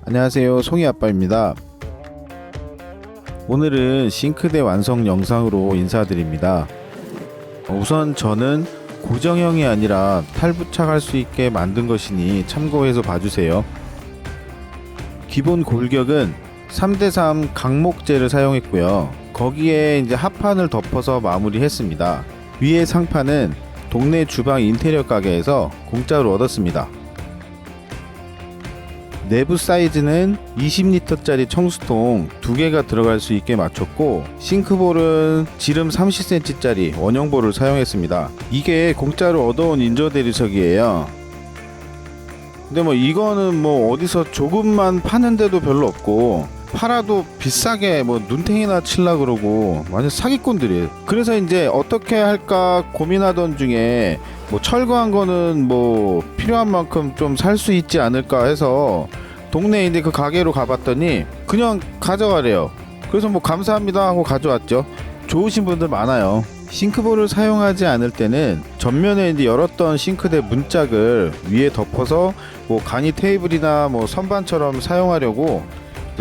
안녕하세요, 송이아빠입니다. 오늘은 싱크대 완성 영상으로 인사드립니다. 우선 저는 고정형이 아니라 탈부착할 수 있게 만든 것이니 참고해서 봐주세요. 기본 골격은 3대3 강목재를 사용했고요. 거기에 이제 합판을 덮어서 마무리했습니다. 위에 상판은 동네 주방 인테리어 가게에서 공짜로 얻었습니다. 내부 사이즈는 20리터짜리 청수통 2개가 들어갈 수 있게 맞췄고, 싱크볼은 지름 30cm짜리 원형볼을 사용했습니다. 이게 공짜로 얻어온 인조 대리석이에요. 근데 뭐 이거는 뭐 어디서 조금만 파는데도 별로 없고, 팔아도 비싸게 뭐 눈탱이나 칠라 그러고 완전 사기꾼들이에요. 그래서 이제 어떻게 할까 고민하던 중에 뭐 철거한 거는 뭐 필요한 만큼 좀 살 수 있지 않을까 해서 동네에 있는 그 가게로 가봤더니 그냥 가져가래요. 그래서 뭐 감사합니다 하고 가져왔죠. 좋으신 분들 많아요. 싱크볼을 사용하지 않을 때는 전면에 이제 열었던 싱크대 문짝을 위에 덮어서 뭐 간이 테이블이나 뭐 선반처럼 사용하려고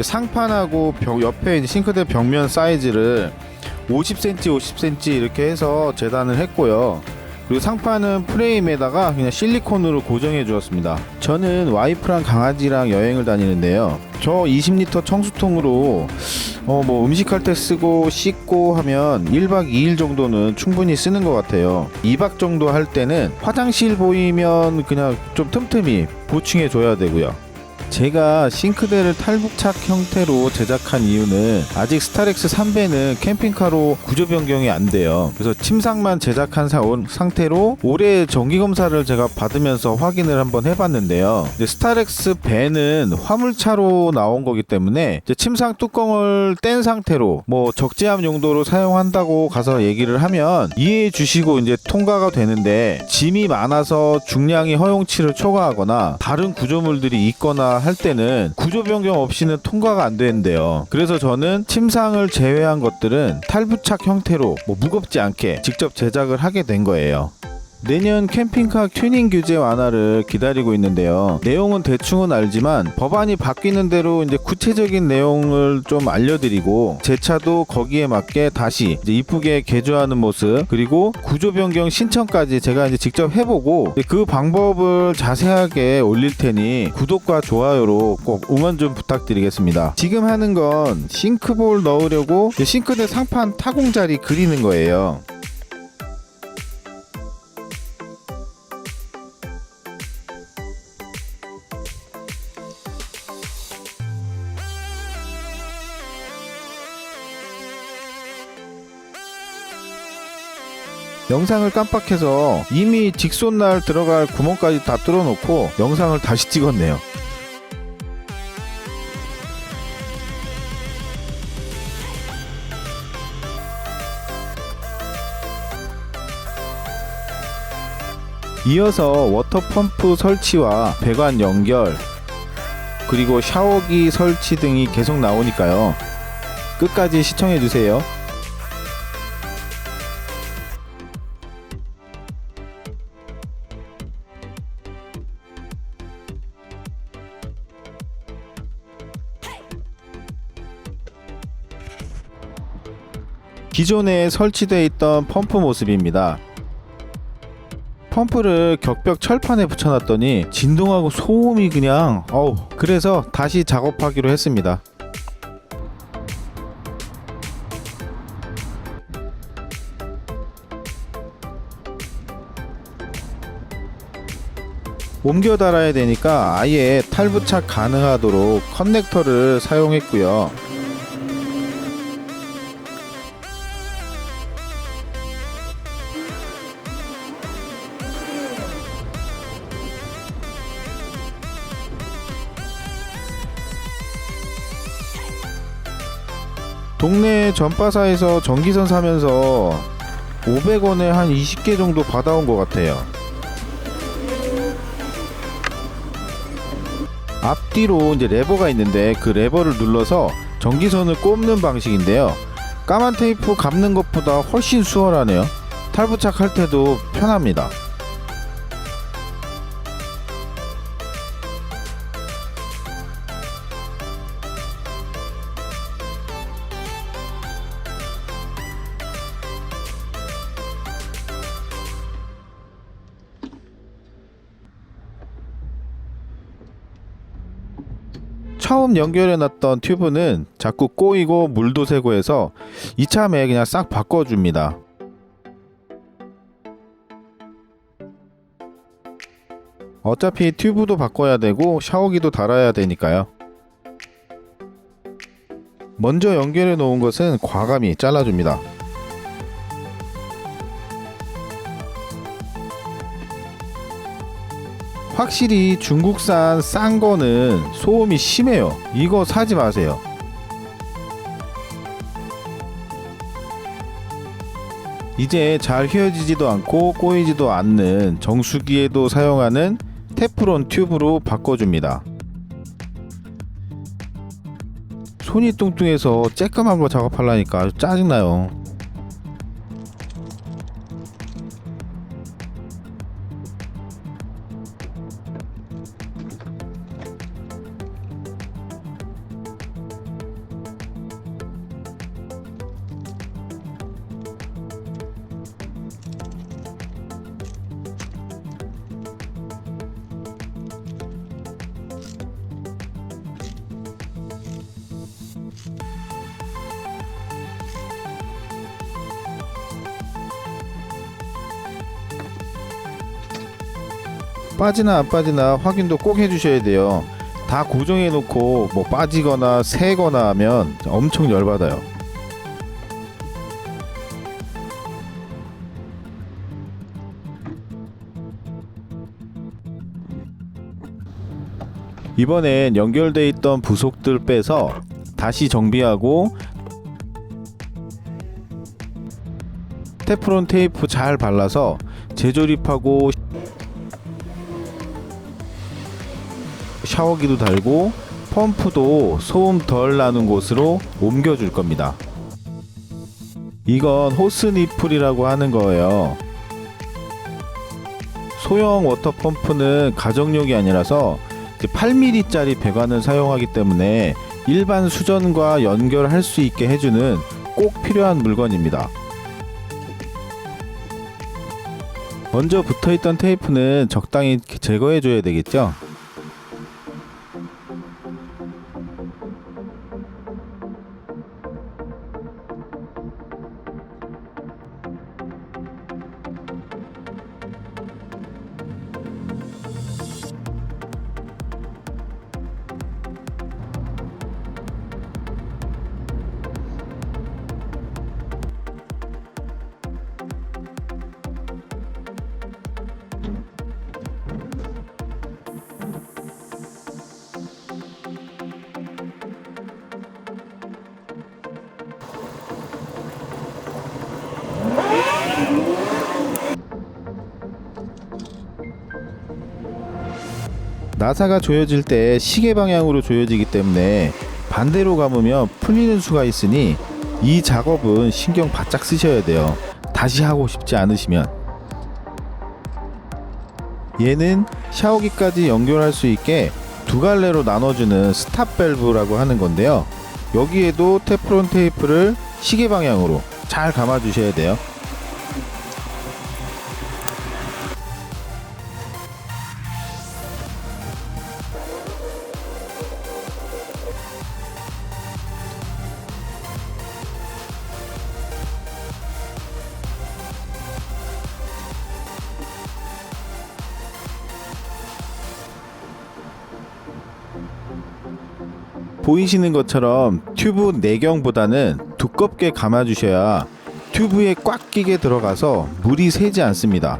상판하고 옆에 싱크대 벽면 사이즈를 50cm 50cm 이렇게 해서 재단을 했고요. 그리고 상판은 프레임에다가 그냥 실리콘으로 고정해 주었습니다. 저는 와이프랑 강아지랑 여행을 다니는데요, 저 20리터 청수통으로 뭐 음식할 때 쓰고 씻고 하면 1박 2일 정도는 충분히 쓰는 것 같아요. 2박 정도 할 때는 화장실 보이면 그냥 좀 틈틈이 보충해 줘야 되고요. 제가 싱크대를 탈부착 형태로 제작한 이유는 아직 스타렉스 3배는 캠핑카로 구조 변경이 안 돼요. 그래서 침상만 제작한 상태로 올해 정기검사를 제가 받으면서 확인을 한번 해봤는데요, 스타렉스 배는 화물차로 나온 거기 때문에 이제 침상 뚜껑을 뗀 상태로 뭐 적재함 용도로 사용한다고 가서 얘기를 하면 이해해 주시고 이제 통과가 되는데, 짐이 많아서 중량이 허용치를 초과하거나 다른 구조물들이 있거나 할 때는 구조 변경 없이는 통과가 안 되는데요. 그래서 저는 침상을 제외한 것들은 탈부착 형태로 뭐 무겁지 않게 직접 제작을 하게 된 거예요. 내년 캠핑카 튜닝 규제 완화를 기다리고 있는데요, 내용은 대충은 알지만 법안이 바뀌는 대로 이제 구체적인 내용을 좀 알려드리고, 제 차도 거기에 맞게 다시 이제 이쁘게 개조하는 모습, 그리고 구조 변경 신청까지 제가 이제 직접 해보고 그 방법을 자세하게 올릴 테니 구독과 좋아요로 꼭 응원 좀 부탁드리겠습니다. 지금 하는 건 싱크볼 넣으려고 싱크대 상판 타공자리 그리는 거예요. 영상을 깜빡해서 이미 직선날 들어갈 구멍까지 다 뚫어놓고 영상을 다시 찍었네요. 이어서 워터펌프 설치와 배관 연결, 그리고 샤워기 설치 등이 계속 나오니까요, 끝까지 시청해주세요. 기존에 설치되어 있던 펌프 모습입니다. 펌프를 격벽 철판에 붙여놨더니 진동하고 소음이 그냥 그래서 다시 작업하기로 했습니다. 옮겨 달아야 되니까 아예 탈부착 가능하도록 커넥터를 사용했고요. 동네 전파사에서 전기선 사면서 500원에 한 20개 정도 받아온 것 같아요. 앞뒤로 이제 레버가 있는데 그 레버를 눌러서 전기선을 꼽는 방식인데요, 까만 테이프 감는 것보다 훨씬 수월하네요. 탈부착할 때도 편합니다. 처음 연결해놨던 튜브는 자꾸 꼬이고 물도 새고 해서 이참에 그냥 싹 바꿔줍니다. 어차피 튜브도 바꿔야 되고 샤워기도 달아야 되니까요. 먼저 연결해 놓은 것은 과감히 잘라줍니다. 확실히 중국산 싼 거는 소음이 심해요. 이거 사지 마세요. 이제 잘 휘어지지도 않고 꼬이지도 않는 정수기에도 사용하는 테프론 튜브로 바꿔줍니다. 손이 뚱뚱해서 쬐끔한 거 작업하려니까 아주 짜증나요. 빠지나 안 빠지나 확인도 꼭 해주셔야 돼요. 다 고정해 놓고 뭐 빠지거나 새거나 하면 엄청 열받아요. 이번엔 연결돼 있던 부속들 빼서 다시 정비하고 테프론 테이프 잘 발라서 재조립하고 샤워기도 달고 펌프도 소음 덜 나는 곳으로 옮겨줄 겁니다. 이건 호스니플이라고 하는 거예요. 소형 워터펌프는 가정용이 아니라서 8mm짜리 배관을 사용하기 때문에 일반 수전과 연결할 수 있게 해주는 꼭 필요한 물건입니다. 먼저 붙어있던 테이프는 적당히 제거해 줘야 되겠죠. 나사가 조여질 때 시계 방향으로 조여지기 때문에 반대로 감으면 풀리는 수가 있으니 이 작업은 신경 바짝 쓰셔야 돼요. 다시 하고 싶지 않으시면. 얘는 샤워기까지 연결할 수 있게 두 갈래로 나눠주는 스탑 밸브라고 하는 건데요. 여기에도 테프론 테이프를 시계 방향으로 잘 감아 주셔야 돼요. 보이시는 것처럼 튜브 내경보다는 두껍게 감아 주셔야 튜브에 꽉 끼게 들어가서 물이 새지 않습니다.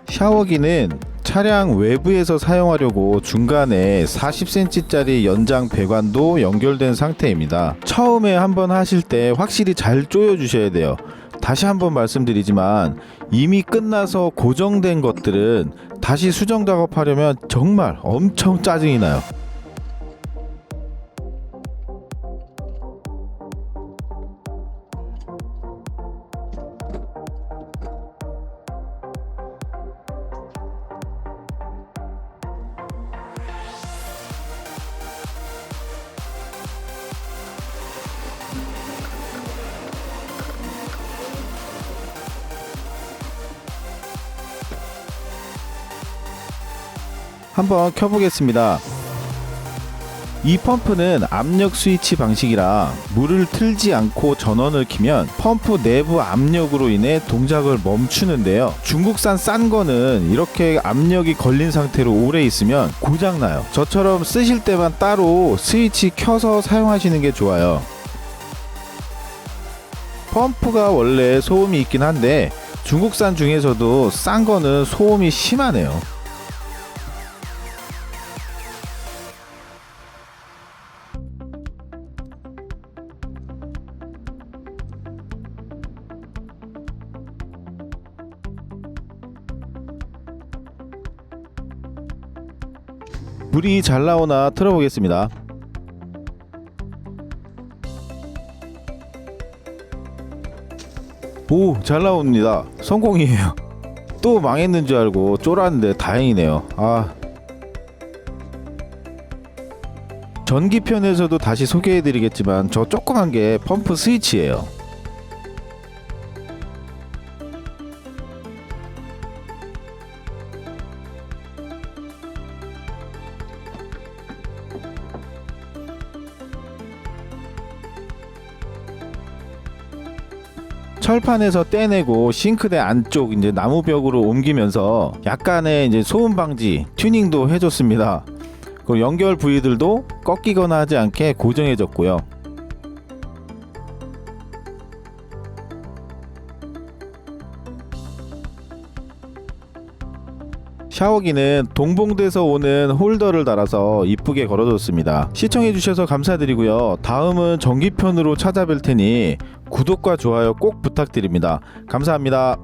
샤워기는 차량 외부에서 사용하려고 중간에 40cm짜리 연장 배관도 연결된 상태입니다. 처음에 한번 하실 때 확실히 잘 조여 주셔야 돼요. 다시 한번 말씀드리지만 이미 끝나서 고정된 것들은 다시 수정 작업하려면 정말 엄청 짜증이 나요. 한번 켜보겠습니다. 이 펌프는 압력 스위치 방식이라 물을 틀지 않고 전원을 켜면 펌프 내부 압력으로 인해 동작을 멈추는데요. 중국산 싼 거는 이렇게 압력이 걸린 상태로 오래 있으면 고장나요. 저처럼 쓰실 때만 따로 스위치 켜서 사용하시는 게 좋아요. 펌프가 원래 소음이 있긴 한데 중국산 중에서도 싼 거는 소음이 심하네요. 물이 잘 나오나 틀어보겠습니다. 오, 잘 나옵니다. 성공이에요. 또 망했는 줄 알고 쫄았는데 다행이네요. 전기편에서도 다시 소개해드리겠지만 저 조그만 게 펌프 스위치예요. 철판에서 떼내고 싱크대 안쪽 이제 나무벽으로 옮기면서 약간의 이제 소음 방지 튜닝도 해줬습니다. 그리고 연결 부위들도 꺾이거나 하지 않게 고정해졌고요. 샤워기는 동봉돼서 오는 홀더를 달아서 이쁘게 걸어뒀습니다. 시청해주셔서 감사드리고요. 다음은 전기편으로 찾아뵐 테니 구독과 좋아요 꼭 부탁드립니다. 감사합니다.